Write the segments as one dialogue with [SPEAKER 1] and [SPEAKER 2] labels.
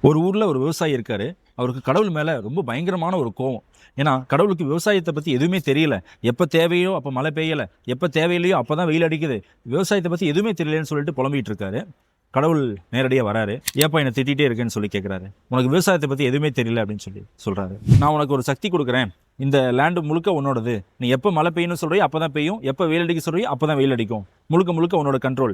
[SPEAKER 1] ஒரு ஊரில் ஒரு விவசாயி இருக்காரு. அவருக்கு கடவுள் மேலே ரொம்ப பயங்கரமான ஒரு கோவம். ஏன்னா கடவுளுக்கு விவசாயத்தை பற்றி எதுவுமே தெரியல. எப்போ தேவையோ அப்போ மழை பெய்யலை, எப்போ தேவையில்லையோ அப்போ தான் வெயில் அடிக்குது. விவசாயத்தை பற்றி எதுவுமே தெரியலன்னு சொல்லிட்டு புலம்பிகிட்டு இருக்காரு. கடவுள் நேரடியாக வராரு. ஏப்பா என்னை திட்டிகிட்டே இருக்கேன்னு சொல்லி கேட்குறாரு. உனக்கு விவசாயத்தை பற்றி எதுவுமே தெரியல அப்படின்னு சொல்லி சொல்கிறாரு. நான் உனக்கு ஒரு சக்தி கொடுக்குறேன். இந்த லேண்டு முழுக்க உன்னோடது. நீ எப்போ மழை பெய்யணும்னு சொல்கிறியோ அப்போ தான் பெய்யும், எப்போ வெயில் அடிக்க சொல்கிறியோ அப்போ தான் வெயில் அடிக்கும். முழுக்க முழுக்க உன்னோட கண்ட்ரோல்.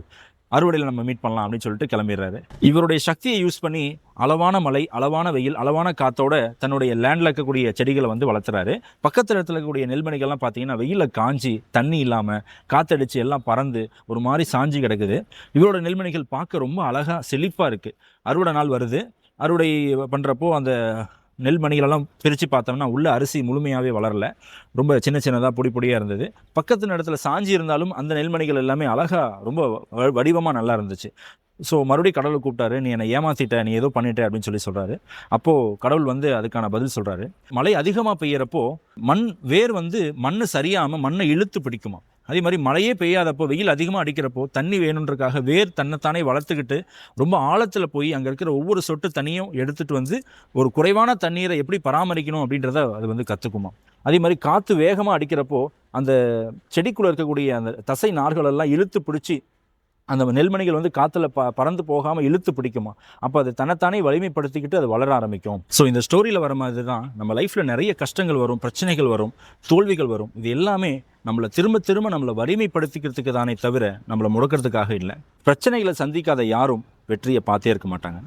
[SPEAKER 1] அறுவடையில் நம்ம மீட் பண்ணலாம் அப்படின்னு சொல்லிட்டு கிளம்பிடுறாரு. இவருடைய சக்தியை யூஸ் பண்ணி அளவான மழை, அளவான வெயில், அளவான காத்தோட தன்னுடைய லேண்டில் இருக்கக்கூடிய செடிகளை வந்து வளர்த்துறாரு. பக்கத்தில் இடத்துல இருக்கக்கூடிய நெல்மணிகள்லாம் பார்த்தீங்கன்னா வெயிலில் காஞ்சி தண்ணி இல்லாமல் காத்தடிச்சு எல்லாம் பறந்து ஒரு மாதிரி சாஞ்சி கிடக்குது. இவரோட நெல்மணிகள் பார்க்க ரொம்ப அழகாக செழிப்பாக இருக்குது. அறுவடை நாள் வருது. அறுவடை பண்ணுறப்போ அந்த நெல்மணிகளெல்லாம் பிரித்து பார்த்தோம்னா உள்ள அரிசி முழுமையாகவே வளரல, ரொம்ப சின்ன சின்னதாக பொடி பொடியாக இருந்தது. பக்கத்து இடத்துல சாஞ்சி இருந்தாலும் அந்த நெல்மணிகள் எல்லாமே அழகாக ரொம்ப வடிவமாக நல்லா இருந்துச்சு. ஸோ மறுபடியும் கடவுளை கூப்பிட்டாரு. நீ என்னை ஏமாற்றிட்ட, நீ ஏதோ பண்ணிட்ட அப்படின்னு சொல்லி சொல்கிறாரு. அப்போது கடவுள் வந்து அதுக்கான பதில் சொல்கிறாரு. மழை அதிகமாக பெய்யறப்போ வேர் வந்து மண்ணை சரியாமல் மண்ணை இழுத்து பிடிக்குமா. அதே மாதிரி மழையே பெய்யாதப்போ வெயில் அதிகமாக அடிக்கிறப்போ தண்ணி வேணுன்றக்காக வேர் தன்னைத்தானே வளர்த்துக்கிட்டு ரொம்ப ஆழத்தில் போய் அங்கே இருக்கிற ஒவ்வொரு சொட்டு தண்ணியும் எடுத்துகிட்டு வந்து ஒரு குறைவான தண்ணீரை எப்படி பராமரிக்கணும் அப்படின்றத அது வந்து கற்றுக்குமா. அதே மாதிரி காற்று வேகமாக அடிக்கிறப்போ அந்த செடிக்குள்ளே இருக்கக்கூடிய அந்த தசை நார்களெல்லாம் இழுத்து பிடிச்சி அந்த நெல்மணிகள் வந்து காற்றுல பறந்து போகாமல் இழுத்து பிடிக்குமா. அப்போ அது தன்னைத்தானே வலிமைப்படுத்திக்கிட்டு அது வளர ஆரம்பிக்கும். ஸோ இந்த ஸ்டோரியில் வர மாதிரி தான் நம்ம லைஃப்பில் நிறைய கஷ்டங்கள் வரும், பிரச்சனைகள் வரும், தோல்விகள் வரும். இது எல்லாமே நம்மளை திரும்ப திரும்ப நம்மளை வலிமைப்படுத்திக்கிறதுக்கு தானே தவிர நம்மளை முடக்கிறதுக்காக இல்லை. பிரச்சனைகளை சந்திக்காத யாரும் வெற்றியை பார்த்தே இருக்க மாட்டாங்க.